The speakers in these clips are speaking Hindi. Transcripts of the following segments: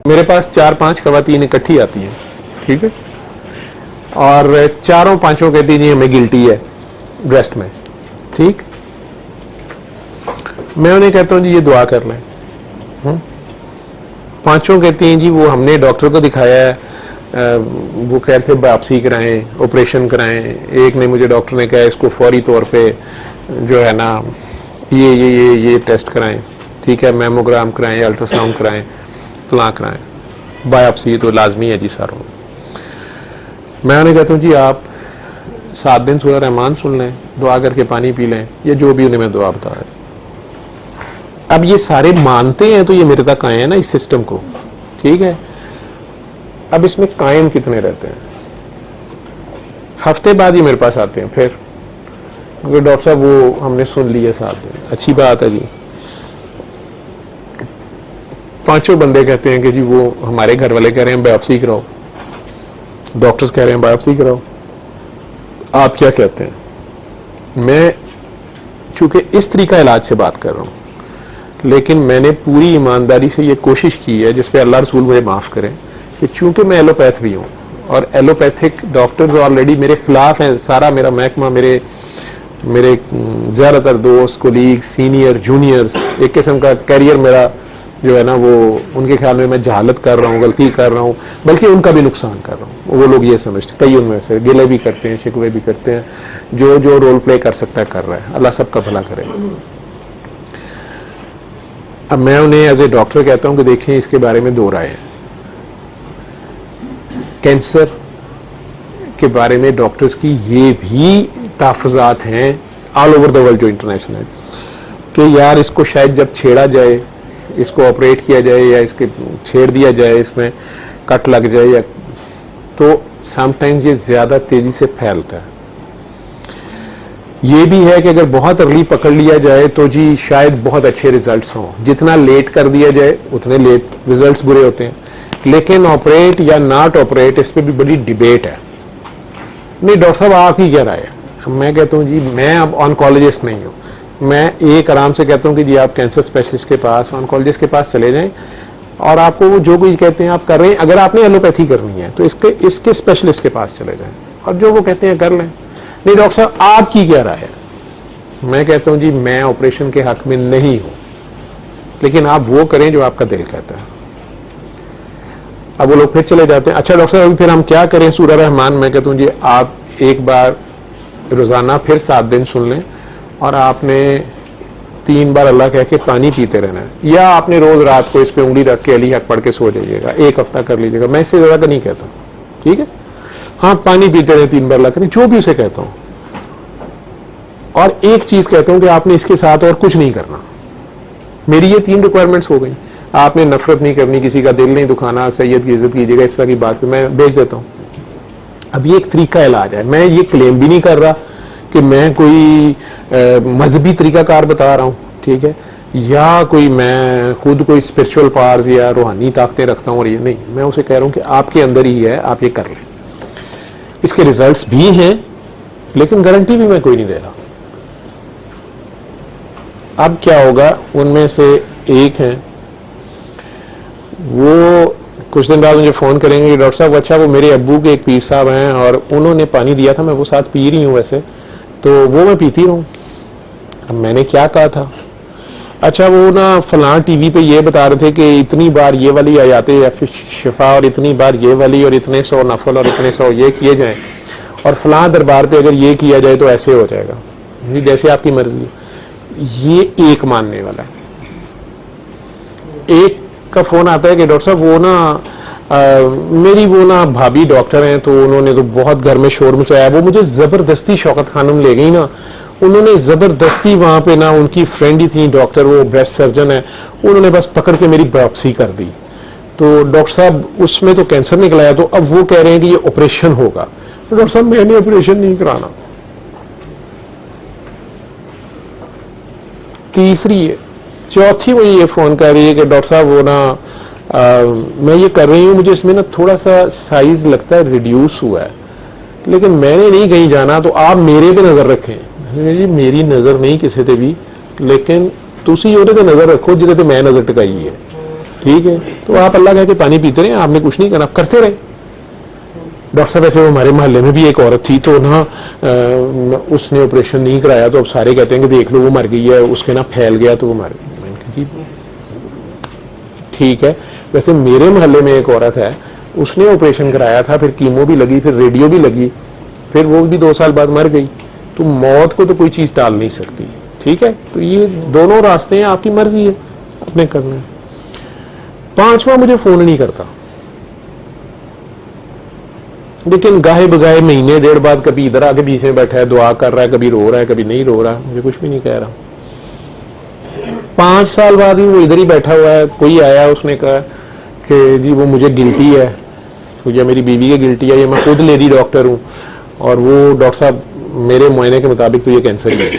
मेरे पास 4-5 खवातीन इकट्ठी आती हैं, ठीक है, और चारों पांचों कहती जी हमें गिल्टी है ब्रेस्ट में, ठीक। मैं उन्हें कहता हूँ जी ये दुआ कर लें। पांचों कहती हैं जी वो हमने डॉक्टर को दिखाया है, वो कह रहे थे बायोप्सी कराएं, ऑपरेशन कराएं। एक ने मुझे डॉक्टर ने कहा इसको फौरी तौर पे जो है ना ये टेस्ट कराएं, ठीक है, मेमोग्राम कराएं, अल्ट्रासाउंड कराएं, फलां कराएं, बायोप्सी तो लाजमी है जी सारों। मैं उन्हें कहता हूँ जी आप 7 दिन सूरह रहमान सुन लें, दुआ करके पानी पी लें, या जो भी उन्हें मैं दुआ बता रहा। अब ये सारे मानते हैं तो ये मेरे तक आए हैं ना इस सिस्टम को, ठीक है। अब इसमें कायम कितने रहते हैं? हफ्ते बाद ही मेरे पास आते हैं फिर, क्योंकि डॉक्टर साहब वो हमने सुन लिया 7 दिन, अच्छी बात है जी। पांचों बंदे कहते हैं कि जी वो हमारे घर वाले कह रहे हैं बायोप्सी कराओ, डॉक्टर्स कह रहे हैं बायोप्सी कराओ, आप क्या कहते हैं? मैं चूंकि इस तरीका इलाज से बात कर रहा हूं, लेकिन मैंने पूरी ईमानदारी से ये कोशिश की है, जिसपे अल्लाह रसूल मुझे माफ करें, कि चूंकि मैं एलोपैथ भी हूँ और एलोपैथिक डॉक्टर्स ऑलरेडी मेरे खिलाफ हैं, सारा मेरा महकमा, मेरे ज़्यादातर दोस्त, कोलीग, सीनियर, जूनियर्स, एक किस्म का कैरियर मेरा जो है ना वो उनके ख्याल में मैं जहालत कर रहा हूँ, गलती कर रहा हूँ, बल्कि उनका भी नुकसान कर रहा हूँ। वो लोग ये समझते, कई उनमें से गिले भी करते हैं, शिकवे भी करते हैं, जो रोल प्ले कर सकता है कर रहा है, अल्लाह सबका भला करे। अब मैं उन्हें एज ए डॉक्टर कहता हूँ कि देखें इसके बारे में 2 राय हैं। कैंसर के बारे में डॉक्टर्स की ये भी तहफ़्फ़ुज़ात हैं ऑल ओवर द वर्ल्ड, जो इंटरनेशनल है, कि यार इसको शायद जब छेड़ा जाए, इसको ऑपरेट किया जाए या इसके छेड़ दिया जाए, इसमें कट लग जाए, या तो समटाइम्स ये ज़्यादा तेज़ी से फैलता है। ये भी है कि अगर बहुत अर्ली पकड़ लिया जाए तो जी शायद बहुत अच्छे रिजल्ट्स हों, जितना लेट कर दिया जाए उतने लेट रिजल्ट्स बुरे होते हैं। लेकिन ऑपरेट या नॉट ऑपरेट, इस पर भी बड़ी डिबेट है। नहीं डॉक्टर साहब आपकी क्या राय है? मैं कहता हूँ जी मैं अब ऑन्कोलॉजिस्ट नहीं हूँ, मैं एक आराम से कहता हूँ कि जी आप कैंसर स्पेशलिस्ट के पास, ऑन्कोलॉजिस्ट के पास चले जाएं, और आपको वो जो कुछ कहते हैं आप कर रहे हैं, अगर आपने एलोपैथी करनी है तो इसके स्पेशलिस्ट के पास चले जाएं, और जो वो कहते हैं कर लें। नहीं डॉक्टर साहब आपकी क्या राय है? मैं कहता हूँ जी मैं ऑपरेशन के हक में नहीं हूँ, लेकिन आप वो करें जो आपका दिल कहता है। अब वो लोग फिर चले जाते हैं, अच्छा डॉक्टर साहब फिर हम क्या करें सूरह रहमान? मैं कहता हूँ जी आप एक बार रोजाना फिर 7 दिन सुन लें, और आपने 3 बार अल्लाह कह के पानी पीते रहना है, या आपने रोज रात को इस पे उंगली रख के अली हक पढ़ के सो जाइएगा, 1 हफ्ता कर लीजिएगा। मैं इससे ज्यादा नहीं कहता, ठीक है। हाँ पानी पीते रहे, 3 बार अल्लाह करें, जो भी उसे कहता हूँ। और एक चीज कहता हूँ कि आपने इसके साथ और कुछ नहीं करना। मेरी ये 3 रिक्वायरमेंट्स हो गई। आपने नफरत नहीं करनी, किसी का दिल नहीं दुखाना, सैयद की इज्जत कीजिएगा, इस तरह की बात पे मैं भेज देता हूँ। अब ये एक तरीका इलाज है, मैं ये क्लेम भी नहीं कर रहा कि मैं कोई मजहबी तरीकाकार बता रहा हूँ, ठीक है, या कोई मैं खुद कोई स्पिरिचुअल पावर्स या रूहानी ताकतें रखता हूँ, और ये नहीं, मैं उसे कह रहा हूँ कि आपके अंदर ही है, आप ये कर लें। इसके रिजल्ट्स भी हैं, लेकिन गारंटी भी मैं कोई नहीं दे रहा। अब क्या होगा, उनमें से एक हैं वो कुछ दिन बाद मुझे फोन करेंगे डॉक्टर साहब अच्छा वो मेरे अब्बू के एक पीर साहब हैं और उन्होंने पानी दिया था, मैं वो साथ पी रही हूँ वैसे, तो वो मैं पीती रहूँ। अब मैंने क्या कहा था? अच्छा वो ना फलां टीवी पे ये बता रहे थे कि इतनी बार ये वाली आयाते या फिर शिफा, और इतनी बार ये वाली, और इतने 100 नफल, और इतने 100 ये किए जाएं, और फलां दरबार पे अगर ये किया जाए तो ऐसे हो जाएगा। जैसे आपकी मर्जी। ये एक मानने वाला है। एक का फोन आता है कि डॉक्टर साहब वो ना मेरी वो ना भाभी डॉक्टर हैं, तो उन्होंने तो बहुत घर में शोर मचाया, वो मुझे जबरदस्ती शौकत खानम ले गई ना, उन्होंने जबरदस्ती वहां पे ना, उनकी फ्रेंड ही थी डॉक्टर, वो ब्रेस्ट सर्जन है, उन्होंने बस पकड़ के मेरी बायोप्सी कर दी। तो डॉक्टर साहब उसमें तो कैंसर निकला है, तो अब वो कह रहे हैं कि ये ऑपरेशन होगा। तो डॉक्टर साहब मैंने ऑपरेशन नहीं कराना। तीसरी है, चौथी वो ये फोन कर रही है कि डॉक्टर साहब वो ना मैं ये कर रही हूँ, मुझे इसमें ना थोड़ा सा साइज लगता है रिड्यूस हुआ है, लेकिन मैंने नहीं कहीं जाना, तो आप मेरे पे नजर रखें। जी मेरी नजर नहीं किसी पे भी, लेकिन तुसी ਉਹਦੇ ਤੇ नजर रखो जिहदे ते मैं नजर टिकाई है। ठीक है, तो आप अल्लाह कह के पानी पीते रहे, आपने कुछ नहीं करना, आप करते रहे। डॉक्टर साहब वैसे हमारे मोहल्ले में भी एक औरत थी, तो ना उसने ऑपरेशन नहीं कराया, तो अब सारे कहते हैं कि देख लो वो मर गई है, उसके ना फैल गया तो वो मर गई। मैंने कहा जी ठीक है। वैसे मेरे मोहल्ले में एक औरत है, उसने ऑपरेशन कराया था, फिर कीमो भी लगी, फिर रेडियो भी लगी, फिर वो भी 2 साल बाद मर गई। तो मौत को तो कोई चीज टाल नहीं सकती, ठीक है। तो ये दोनों रास्ते हैं, आपकी मर्जी है, आपने करना है। 5वां मुझे फोन नहीं करता, लेकिन गाहे बगाए महीने 1.5 बाद कभी इधर आके बीच में बैठा है, दुआ कर रहा है, कभी रो रहा है, कभी नहीं रो रहा, मुझे कुछ भी नहीं कह रहा। 5 साल बाद ही वो इधर ही बैठा हुआ है, कोई आया, उसने कहा कि जी वो मुझे गिल्टी है, तो या मेरी बीवी के गिल्टी है, या मैं खुद लेडी डॉक्टर हूँ, और वो डॉक्टर साहब मेरे मुआयने के मुताबिक तो ये कैंसर ही है,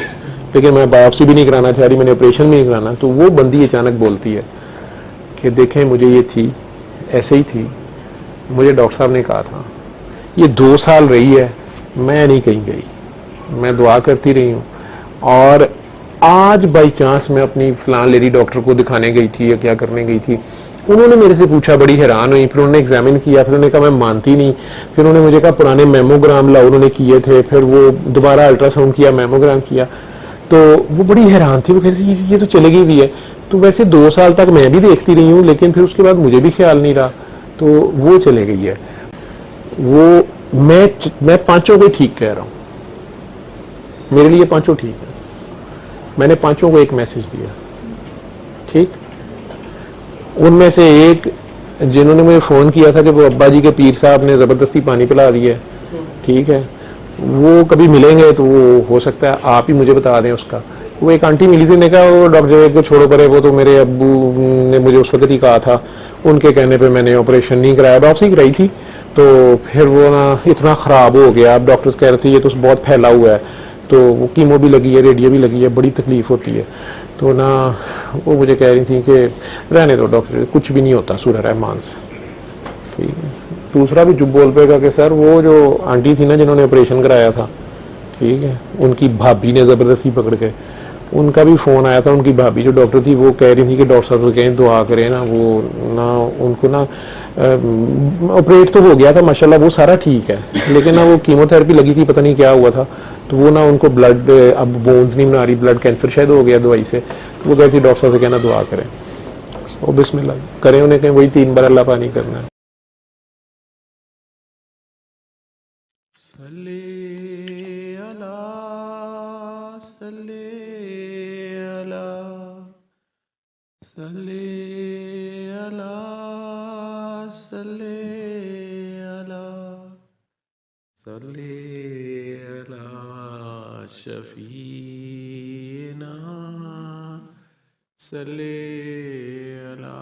लेकिन मैं बायोप्सी भी नहीं कराना चाह रही, मैंने ऑपरेशन भी नहीं कराना। तो वो बंदी अचानक बोलती है कि देखें मुझे ये थी, ऐसे ही थी, मुझे डॉक्टर साहब ने कहा था, ये 2 साल रही है, मैं नहीं कहीं गई, मैं दुआ करती रही हूँ, और आज बाई चांस मैं अपनी फलां लेडी डॉक्टर को दिखाने गई थी या क्या करने गई थी, उन्होंने मेरे से पूछा, बड़ी हैरान हुई, फिर उन्होंने एग्जामिन किया, फिर उन्होंने कहा मैं मानती नहीं, फिर उन्होंने मुझे कहा पुराने मेमोग्राम लाओ, उन्होंने किए थे, फिर वो दोबारा अल्ट्रासाउंड किया, मेमोग्राम किया, तो वो बड़ी हैरान थी, वो कहती थी ये तो चले गई भी है। तो वैसे 2 साल तक मैं भी देखती रही हूँ, लेकिन फिर उसके बाद मुझे भी ख्याल नहीं रहा, तो वो चले गई है। वो मैं 5 को ही ठीक कह रहा हूँ, मेरे लिए 5 ठीक है। मैंने 5 को एक मैसेज दिया, ठीक। उनमें से एक जिन्होंने मुझे फ़ोन किया था कि वो अब्बा जी के पीर साहब ने ज़बरदस्ती पानी पिला दिया, ठीक है, वो कभी मिलेंगे तो वो हो सकता है आप ही मुझे बता दें उसका। वो एक आंटी मिली थी, ने कहा वो डॉक्टर जावेद को छोड़ो परे, वो तो मेरे अब्बू ने मुझे उस वक्त ही कहा था, उनके कहने पे मैंने ऑपरेशन नहीं कराया, बायोप्सी कराई थी, तो फिर वो ना इतना ख़राब हो गया, अब डॉक्टर्स कह रहे थे ये तो बहुत फैला हुआ है, तो वो कीमो भी लगी है, रेडियो भी लगी है, बड़ी तकलीफ होती है। तो ना वो मुझे कह रही थी कि रहने दो डॉक्टर, कुछ भी नहीं होता सूरह रहमान से, ठीक है। दूसरा भी चुप बोल पेगा कि सर वो जो आंटी थी ना जिन्होंने ऑपरेशन कराया था, ठीक है, उनकी भाभी ने ज़बरदस्ती पकड़ के, उनका भी फ़ोन आया था, उनकी भाभी जो डॉक्टर थी वो कह रही थी कि डॉक्टर साहब को कहें दुआ करें ना, वो ना उनको ना ऑपरेट तो हो गया था माशाल्लाह, वो सारा ठीक है, लेकिन ना वो कीमोथेरेपी लगी थी, पता नहीं क्या हुआ था, तो वो ना उनको ब्लड अब बोन्स नहीं बना रही, ब्लड कैंसर शायद हो गया दवाई से, तो वो कहती डॉक्टर साहब से कहना दुआ करें, वो बिस्मिल्लाह करें, उन्हें कहें वही 3 बार अल्लाह पानी करना है। सल्ले अला सल्ले अला सल्ले अला सल्ले अला सल्ले अला शफीना सल्ले अला